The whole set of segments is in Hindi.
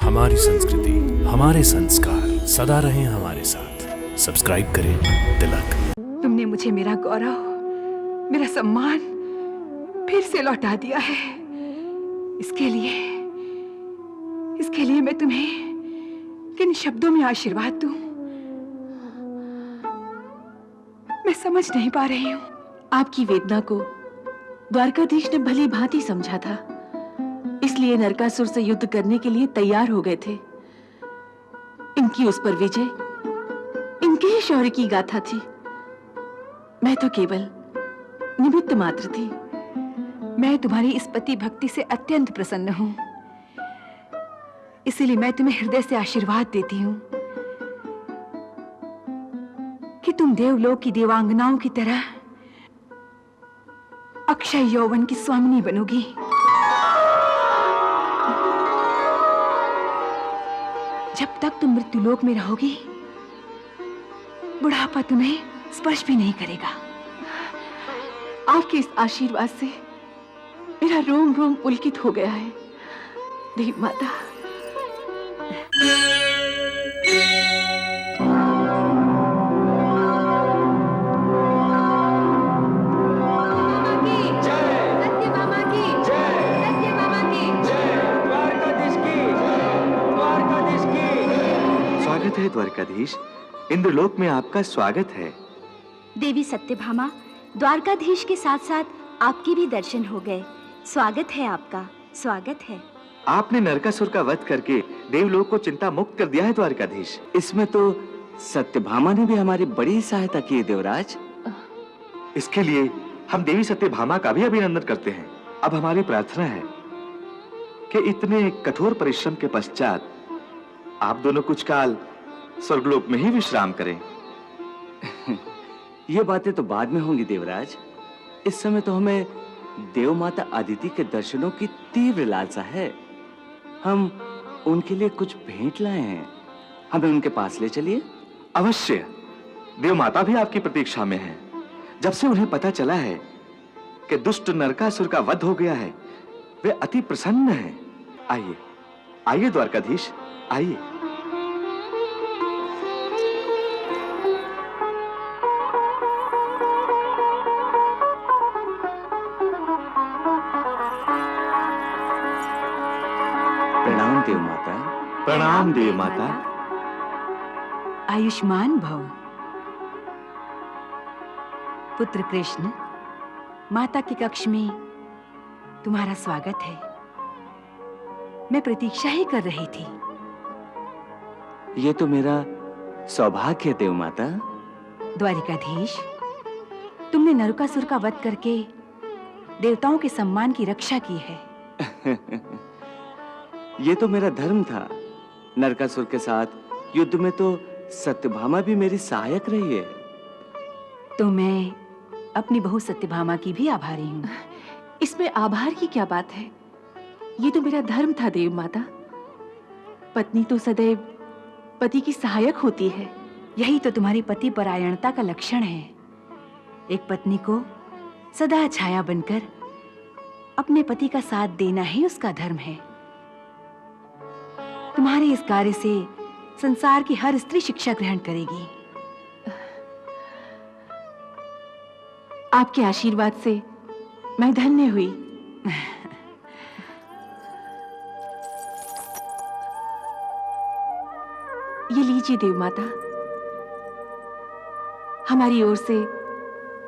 हमारी संस्कृति, हमारे संस्कार सदा रहें हमारे साथ। सब्सक्राइब करें तिलक। तुमने मुझे मेरा गौरव, मेरा सम्मान फिर से लौटा दिया है। इसके लिए मैं तुम्हें किन शब्दों में आशीर्वाद दूं, मैं समझ नहीं पा रही हूँ। आपकी वेदना को द्वारकाधीश ने भली भांति समझा था, इसलिए नरकासुर से युद्ध करने के लिए तैयार हो गए थे। इनकी उस पर विजय इनके ही शौर्य की गाथा थी। मैं तो केवल निमित्त मात्र थी। मैं तुम्हारी इस पति भक्ति से अत्यंत प्रसन्न हूँ, इसीलिए मैं तुम्हें हृदय से आशीर्वाद देती हूँ कि तुम देवलोक की देवांगनाओं की तरह अक्षय यौवन की स्वामिनी बनोगी। जब तक तुम मृत्युलोक में रहोगी, बुढ़ापा तुम्हें स्पर्श भी नहीं करेगा। आपके इस आशीर्वाद से मेरा रोम रोम पुलकित हो गया है देवी माता। स्वागत है द्वारकाधीश, इंद्रलोक में आपका स्वागत है। देवी सत्यभामा, द्वारकाधीश के साथ साथ आपके भी दर्शन हो गए। स्वागत है आपका, स्वागत है। आपने नरकासुर का वध करके देवलोक को चिंता मुक्त कर दिया है द्वारकाधीश। इसमें तो सत्यभामा ने भी हमारी बड़ी सहायता की है देवराज। इसके लिए हम देवी सत्यभामा का भी अभिनंदन करते हैं। अब हमारी प्रार्थना है कि इतने कठोर परिश्रम के पश्चात आप दोनों कुछ काल स्वर्गलोक में ही विश्राम करें। ये बातें तो बाद में होंगी देवराज। इस समय तो हमें देव माता अदिति के दर्शनों की तीव्र लालसा है। हम उनके लिए कुछ भेंट लाए हैं, हमें उनके पास ले चलिए। अवश्य, देव माता भी आपकी प्रतीक्षा में है। जब से उन्हें पता चला है कि दुष्ट नरकासुर का वध हो गया है, वे अति प्रसन्न हैं। आइए आइए द्वारकाधीश, आइए। प्रणाम देव माता। प्रणाम देव माता। आयुष्मान भव। पुत्र कृष्ण, माता के कक्ष में तुम्हारा स्वागत है। मैं प्रतीक्षा ही कर रही थी। ये तो मेरा सौभाग्य है देव माता। द्वारिकाधीश, तुमने नरकासुर का वध करके देवताओं के सम्मान की रक्षा की है। ये तो मेरा धर्म था। नरकासुर के साथ युद्ध में तो सत्यभामा भी मेरी सहायक रही है। तो मैं अपनी बहू सत्यभामा की भी आभारी हूँ। इसमें आभार की क्या बात है? ये तो मेरा धर्म था देव माता। पत्नी तो सदैव पति की सहायक होती है। यही तो तुम्हारी पति परायणता का लक्षण है। एक पत्नी को सदा छाया बनकर अपने पति का साथ देना ही उसका धर्म है। तुम्हारे इस कार्य से संसार की हर स्त्री शिक्षा ग्रहण करेगी। आपके आशीर्वाद से मैं धन्य हुई। ये लीजिए देव माता, हमारी ओर से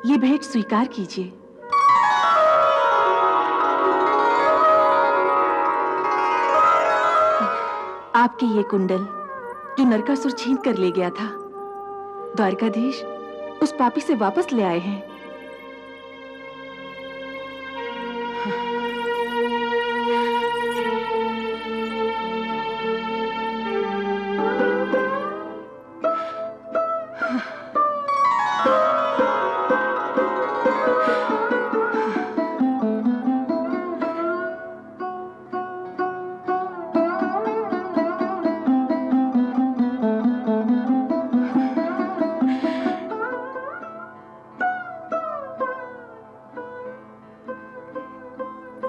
ये भेंट स्वीकार कीजिए। आपके ये कुंडल जो नरकासुर छीन कर ले गया था, द्वारकाधीश उस पापी से वापस ले आए हैं।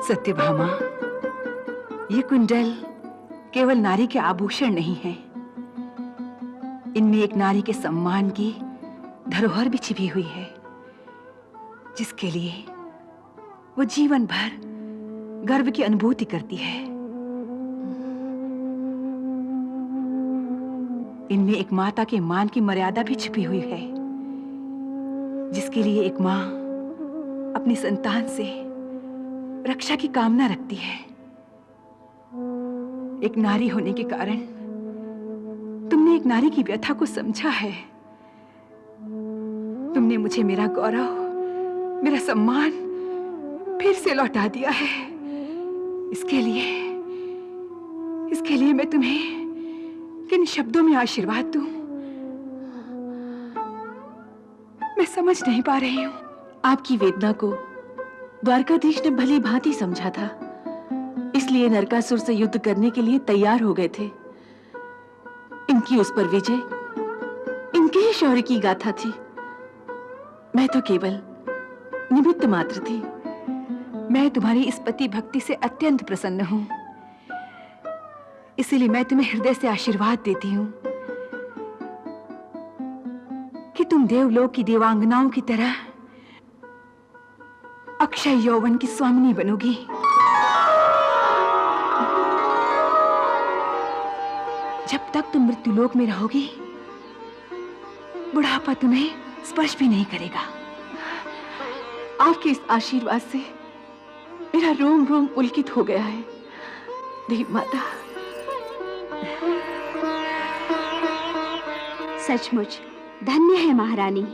सत्यभामा, ये कुंडल केवल नारी के आभूषण नहीं हैं। इनमें एक नारी के सम्मान की धरोहर भी छिपी हुई है, जिसके लिए वो जीवन भर गर्व की अनुभूति करती है। इनमें एक माता के मान की मर्यादा भी छिपी हुई है, जिसके लिए एक माँ अपनी संतान से रक्षा की कामना रखती है। एक नारी होने के कारण तुमने एक नारी की व्यथा को समझा है। तुमने मुझे मेरा गौरव, मेरा सम्मान फिर से लौटा दिया है। इसके लिए मैं तुम्हें किन शब्दों में आशीर्वाद दूं, मैं समझ नहीं पा रही हूं। आपकी वेदना को द्वारकाधीश ने भली भांति समझा था, इसलिए नरकासुर से युद्ध करने के लिए तैयार हो गए थे। इनकी उस पर विजय इनके ही शौर्य की गाथा थी। मैं तो केवल निमित्त मात्र थी। मैं तुम्हारी इस पति भक्ति से अत्यंत प्रसन्न हूं, इसीलिए मैं तुम्हें हृदय से आशीर्वाद देती हूं कि तुम देवलोक की देवांगनाओं की तरह अक्षय यौवन की स्वामिनी बनोगी। जब तक तुम मृत्युलोक में रहोगी, बुढ़ापा तुम्हें स्पर्श भी नहीं करेगा। आपके इस आशीर्वाद से मेरा रोम रोम पुलकित हो गया है। देव माता, सचमुच धन्य है महारानी।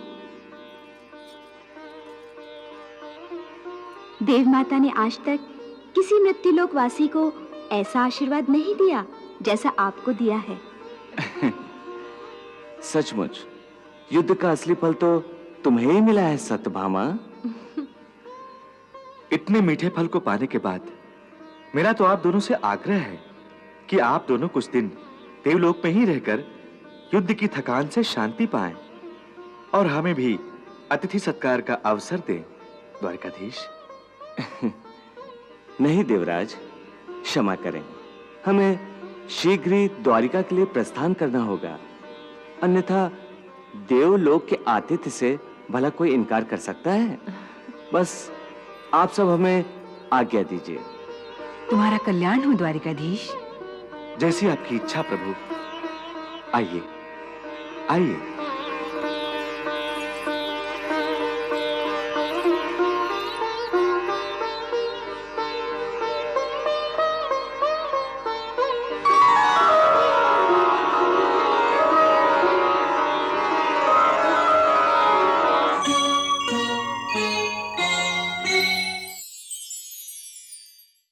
देव माता ने आज तक किसी मृत्युलोक वासी को ऐसा आशीर्वाद नहीं दिया जैसा आपको दिया है। सचमुच युद्ध का असली फल तो तुम्हें ही मिला है सत्यभामा। इतने मीठे फल को पाने के बाद मेरा तो आप दोनों से आग्रह है कि आप दोनों कुछ दिन देवलोक में ही रहकर युद्ध की थकान से शांति पाएं और हमें भी अतिथि सत्कार का अवसर दें, द्वारकाधीश। नहीं देवराज, क्षमा करें। हमें शीघ्र ही द्वारिका के लिए प्रस्थान करना होगा, अन्यथा देवलोक के आतिथ्य से भला कोई इनकार कर सकता है? बस आप सब हमें आज्ञा दीजिए। तुम्हारा कल्याण हो द्वारिकाधीश। जैसी आपकी इच्छा प्रभु। आइए आइए।